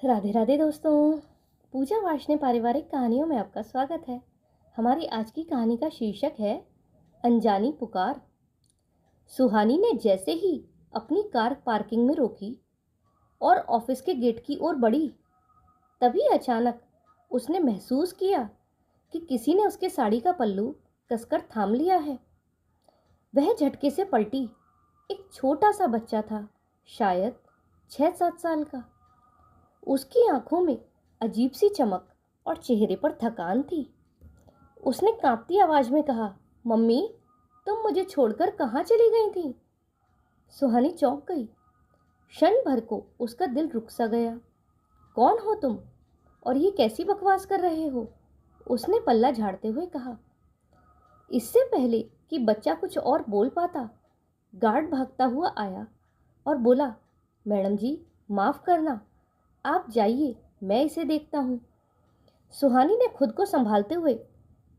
राधे राधे दोस्तों। पूजा वार्ष्णेय पारिवारिक कहानियों में आपका स्वागत है। हमारी आज की कहानी का शीर्षक है अनजानी पुकार। सुहानी ने जैसे ही अपनी कार पार्किंग में रोकी और ऑफिस के गेट की ओर बढ़ी, तभी अचानक उसने महसूस किया कि किसी ने उसके साड़ी का पल्लू कसकर थाम लिया है। वह झटके से पलटी। एक छोटा सा बच्चा था, शायद 6-7 साल का। उसकी आंखों में अजीब सी चमक और चेहरे पर थकान थी। उसने कांपती आवाज में कहा, मम्मी, तुम मुझे छोड़कर कहाँ चली गई थी? सुहानी चौंक गई। क्षण भर को उसका दिल रुक सा गया। कौन हो तुम और ये कैसी बकवास कर रहे हो? उसने पल्ला झाड़ते हुए कहा। इससे पहले कि बच्चा कुछ और बोल पाता, गार्ड भागता हुआ आया और बोला, मैडम जी, माफ करना, आप जाइए, मैं इसे देखता हूँ। सुहानी ने खुद को संभालते हुए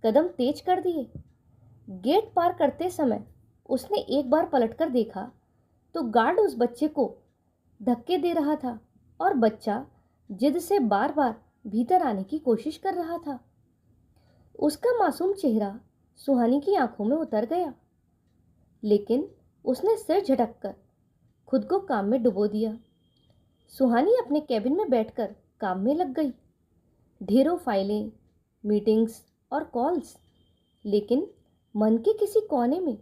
कदम तेज कर दिए। गेट पार करते समय उसने एक बार पलटकर देखा तो गार्ड उस बच्चे को धक्के दे रहा था और बच्चा जिद से बार बार भीतर आने की कोशिश कर रहा था। उसका मासूम चेहरा सुहानी की आंखों में उतर गया, लेकिन उसने सिर झटककर खुद को काम में डुबो दिया। सुहानी अपने कैबिन में बैठकर काम में लग गई। ढेरों फाइलें, मीटिंग्स और कॉल्स, लेकिन मन के किसी कोने में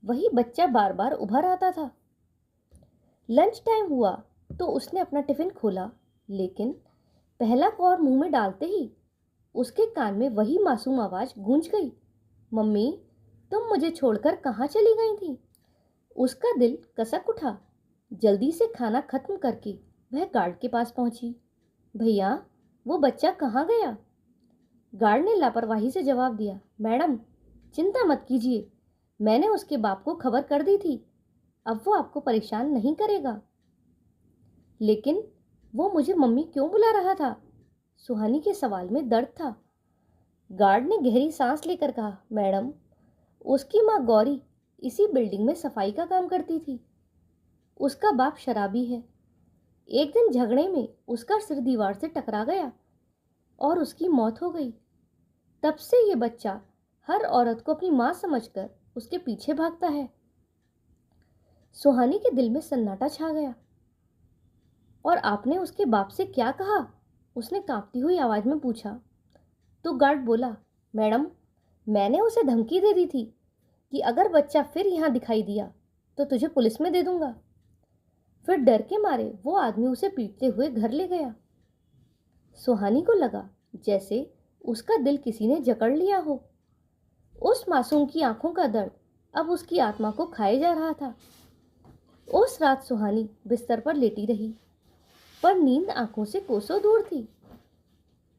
वही बच्चा बार बार उभर आता था। लंच टाइम हुआ तो उसने अपना टिफिन खोला, लेकिन पहला कौर मुंह में डालते ही उसके कान में वही मासूम आवाज गूंज गई, मम्मी, तुम मुझे छोड़कर कहाँ चली गई थी? उसका दिल कसक उठा। जल्दी से खाना खत्म करके वह गार्ड के पास पहुंची। भैया, वो बच्चा कहाँ गया? गार्ड ने लापरवाही से जवाब दिया, मैडम, चिंता मत कीजिए, मैंने उसके बाप को खबर कर दी थी, अब वो आपको परेशान नहीं करेगा। लेकिन वो मुझे मम्मी क्यों बुला रहा था? सुहानी के सवाल में दर्द था। गार्ड ने गहरी सांस लेकर कहा, मैडम, उसकी माँ गौरी इसी बिल्डिंग में सफाई का काम करती थी। उसका बाप शराबी है। एक दिन झगड़े में उसका सिर दीवार से टकरा गया और उसकी मौत हो गई। तब से ये बच्चा हर औरत को अपनी मां समझकर उसके पीछे भागता है। सुहानी के दिल में सन्नाटा छा गया। और आपने उसके बाप से क्या कहा? उसने कांपती हुई आवाज में पूछा। तो गार्ड बोला, मैडम, मैंने उसे धमकी दे दी थी कि अगर बच्चा फिर यहाँ दिखाई दिया तो तुझे पुलिस में दे दूंगा। फिर डर के मारे वो आदमी उसे पीटते हुए घर ले गया। सुहानी को लगा जैसे उसका दिल किसी ने जकड़ लिया हो। उस मासूम की आंखों का दर्द अब उसकी आत्मा को खाए जा रहा था। उस रात सुहानी बिस्तर पर लेटी रही, पर नींद आंखों से कोसों दूर थी।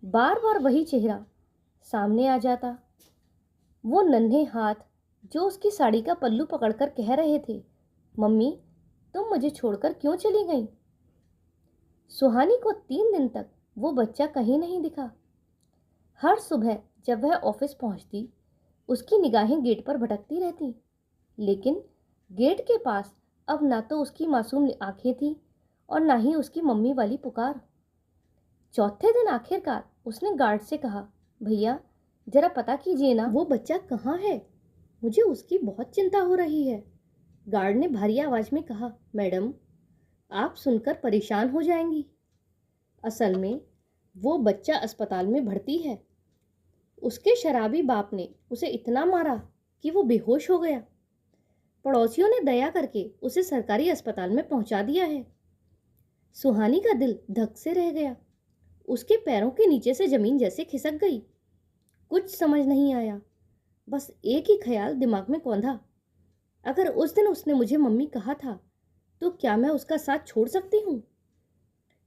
बार बार वही चेहरा सामने आ जाता, वो नन्हे हाथ जो उसकी साड़ी का पल्लू पकड़कर कह रहे थे, मम्मी, तुम मुझे छोड़कर क्यों चली गई? सुहानी को 3 दिन तक वो बच्चा कहीं नहीं दिखा। हर सुबह जब वह ऑफिस पहुंचती, उसकी निगाहें गेट पर भटकती रहती, लेकिन गेट के पास अब ना तो उसकी मासूम आंखें थी और ना ही उसकी मम्मी वाली पुकार। चौथे दिन आखिरकार उसने गार्ड से कहा, भैया, जरा पता कीजिए ना, वो बच्चा कहाँ है? मुझे उसकी बहुत चिंता हो रही है। गार्ड ने भारी आवाज में कहा, मैडम, आप सुनकर परेशान हो जाएंगी। असल में वो बच्चा अस्पताल में भर्ती है। उसके शराबी बाप ने उसे इतना मारा कि वो बेहोश हो गया। पड़ोसियों ने दया करके उसे सरकारी अस्पताल में पहुंचा दिया है। सुहानी का दिल धक से रह गया। उसके पैरों के नीचे से जमीन जैसे खिसक गई। कुछ समझ नहीं आया, बस एक ही ख्याल दिमाग में कौंधा, अगर उस दिन उसने मुझे मम्मी कहा था तो क्या मैं उसका साथ छोड़ सकती हूँ?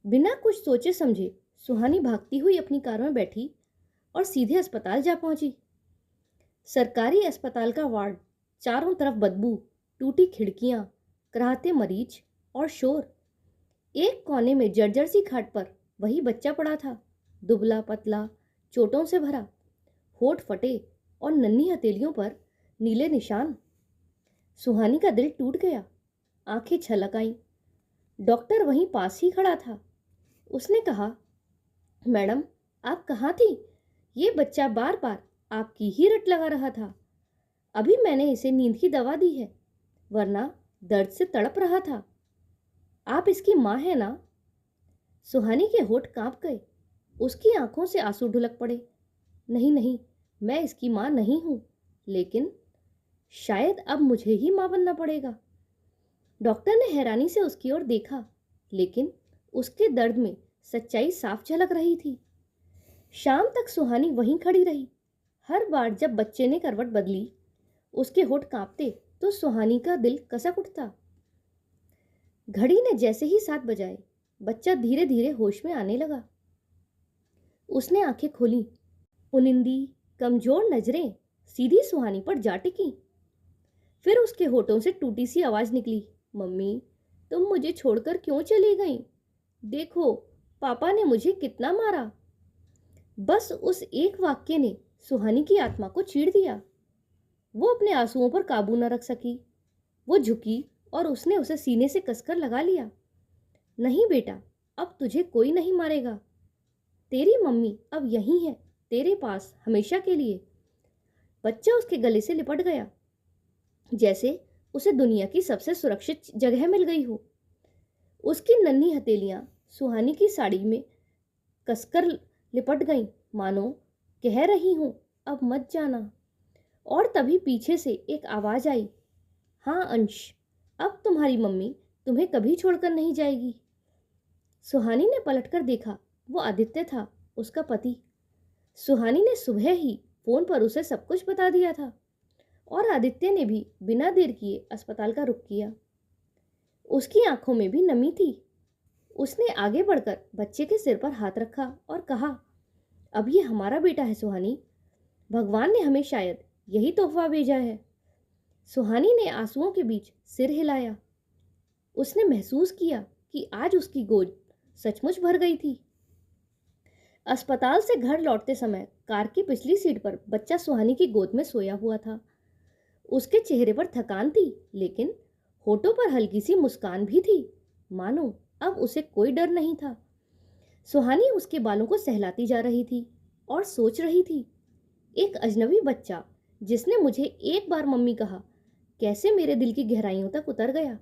बिना कुछ सोचे समझे सुहानी भागती हुई अपनी कार में बैठी और सीधे अस्पताल जा पहुंची। सरकारी अस्पताल का वार्ड, चारों तरफ बदबू, टूटी खिड़कियां, कराहते मरीज और शोर। एक कोने में जर्जर सी खाट पर वही बच्चा पड़ा था, दुबला पतला, चोटों से भरा, होठ फटे और नन्ही हथेलियों पर नीले निशान। सुहानी का दिल टूट गया, आंखें छलक आईं। डॉक्टर वहीं पास ही खड़ा था। उसने कहा, मैडम आप कहाँ थी? ये बच्चा बार बार आपकी ही रट लगा रहा था। अभी मैंने इसे नींद की दवा दी है, वरना दर्द से तड़प रहा था। आप इसकी माँ है ना? सुहानी के होठ कांप गए। उसकी आंखों से आंसू ढुलक पड़े। नहीं नहीं, मैं इसकी माँ नहीं हूं, लेकिन शायद अब मुझे ही माँ बनना पड़ेगा। डॉक्टर ने हैरानी से उसकी ओर देखा, लेकिन उसके दर्द में सच्चाई साफ झलक रही थी। शाम तक सुहानी वहीं खड़ी रही। हर बार जब बच्चे ने करवट बदली, उसके होठ कांपते तो सुहानी का दिल कसक उठता। घड़ी ने जैसे ही 7 बजाए, बच्चा धीरे धीरे होश में आने लगा। उसने आंखें खोली। उनिंदी कमजोर नजरें सीधी सुहानी पर जा टिकी। फिर उसके होठों से टूटी सी आवाज निकली, मम्मी तुम मुझे छोड़कर क्यों चली गई? देखो पापा ने मुझे कितना मारा। बस उस एक वाक्य ने सुहानी की आत्मा को चीर दिया। वो अपने आंसुओं पर काबू न रख सकी। वो झुकी और उसने उसे सीने से कसकर लगा लिया। नहीं बेटा, अब तुझे कोई नहीं मारेगा। तेरी मम्मी अब यहीं है, तेरे पास हमेशा के लिए। बच्चा उसके गले से लिपट गया, जैसे उसे दुनिया की सबसे सुरक्षित जगह मिल गई हो। उसकी नन्ही हथेलियां सुहानी की साड़ी में कसकर लिपट गईं, मानो कह रही हूं अब मत जाना। और तभी पीछे से एक आवाज आई, हाँ अंश, अब तुम्हारी मम्मी तुम्हें कभी छोड़कर नहीं जाएगी। सुहानी ने पलटकर देखा। वो आदित्य था, उसका पति। सुहानी ने सुबह ही फोन पर उसे सब कुछ बता दिया था, और आदित्य ने भी बिना देर किए अस्पताल का रुख किया। उसकी आंखों में भी नमी थी। उसने आगे बढ़कर बच्चे के सिर पर हाथ रखा और कहा, अब ये हमारा बेटा है सुहानी। भगवान ने हमें शायद यही तोहफा भेजा है। सुहानी ने आंसुओं के बीच सिर हिलाया। उसने महसूस किया कि आज उसकी गोद सचमुच भर गई थी। अस्पताल से घर लौटते समय कार की पिछली सीट पर बच्चा सुहानी की गोद में सोया हुआ था। उसके चेहरे पर थकान थी, लेकिन होठों पर हल्की सी मुस्कान भी थी, मानो अब उसे कोई डर नहीं था। सुहानी उसके बालों को सहलाती जा रही थी और सोच रही थी, एक अजनबी बच्चा जिसने मुझे एक बार मम्मी कहा, कैसे मेरे दिल की गहराइयों तक उतर गया।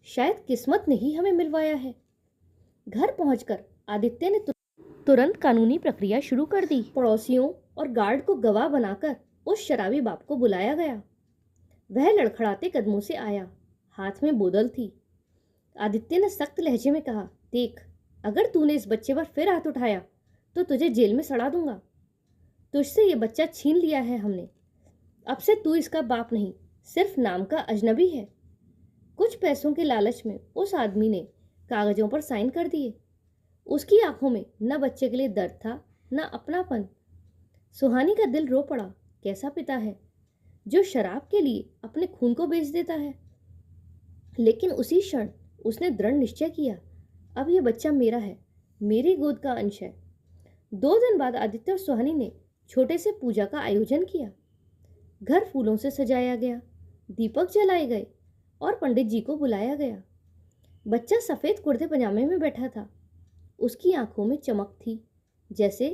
शायद किस्मत ने ही हमें मिलवाया है। घर पहुंचकर आदित्य ने तुरंत कानूनी प्रक्रिया शुरू कर दी। पड़ोसियों और गार्ड को गवाह बनाकर उस शराबी बाप को बुलाया गया। वह लड़खड़ाते कदमों से आया, हाथ में बोतल थी। आदित्य ने सख्त लहजे में कहा, देख, अगर तूने इस बच्चे पर फिर हाथ उठाया तो तुझे जेल में सड़ा दूंगा। तुझसे ये बच्चा छीन लिया है हमने। अब से तू इसका बाप नहीं, सिर्फ नाम का अजनबी है। कुछ पैसों के लालच में उस आदमी ने कागजों पर साइन कर दिए। उसकी आंखों में न बच्चे के लिए दर्द था, न अपनापन। सुहानी का दिल रो पड़ा। कैसा पिता है जो शराब के लिए अपने खून को बेच देता है। लेकिन उसी क्षण उसने दृढ़ निश्चय किया, अब यह बच्चा मेरा है, मेरी गोद का अंश है। 2 दिन बाद आदित्य और सुहानी ने छोटे से पूजा का आयोजन किया। घर फूलों से सजाया गया, दीपक जलाए गए और पंडित जी को बुलाया गया। बच्चा सफेद कुर्ते पजामे में बैठा था। उसकी आंखों में चमक थी, जैसे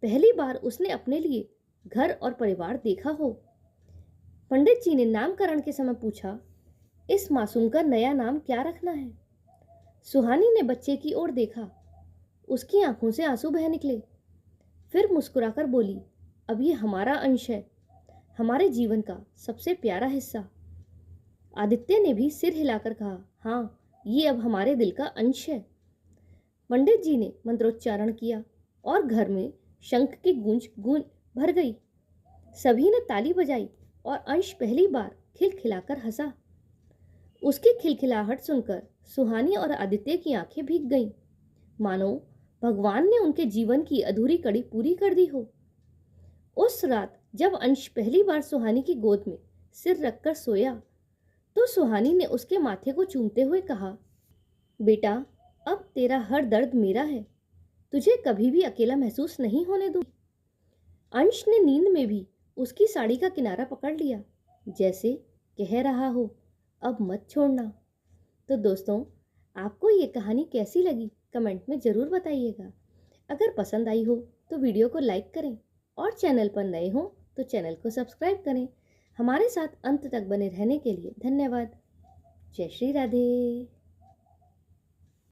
पहली बार उसने अपने लिए घर और परिवार देखा हो। पंडित जी ने नामकरण के समय पूछा, इस मासूम का नया नाम क्या रखना है? सुहानी ने बच्चे की ओर देखा। उसकी आंखों से आंसू बह निकले। फिर मुस्कुराकर बोली, अब ये हमारा अंश है, हमारे जीवन का सबसे प्यारा हिस्सा। आदित्य ने भी सिर हिलाकर कहा, हाँ, ये अब हमारे दिल का अंश है। पंडित जी ने मंत्रोच्चारण किया और घर में शंख की गूंज भर गई। सभी ने ताली बजाई और अंश पहली बार खिलखिलाकर हंसा। उसकी खिलखिलाहट सुनकर सुहानी और आदित्य की आंखें भीग गईं, मानो भगवान ने उनके जीवन की अधूरी कड़ी पूरी कर दी हो। उस रात जब अंश पहली बार सुहानी की गोद में सिर रखकर सोया, तो सुहानी ने उसके माथे को चूमते हुए कहा, बेटा, अब तेरा हर दर्द मेरा है, तुझे कभी भी अकेला महसूस नहीं होने दूंगी। अंश ने नींद में भी उसकी साड़ी का किनारा पकड़ लिया, जैसे कह रहा हो, अब मत छोड़ना। तो दोस्तों, आपको ये कहानी कैसी लगी कमेंट में ज़रूर बताइएगा। अगर पसंद आई हो तो वीडियो को लाइक करें और चैनल पर नए हो तो चैनल को सब्सक्राइब करें। हमारे साथ अंत तक बने रहने के लिए धन्यवाद। जय श्री राधे।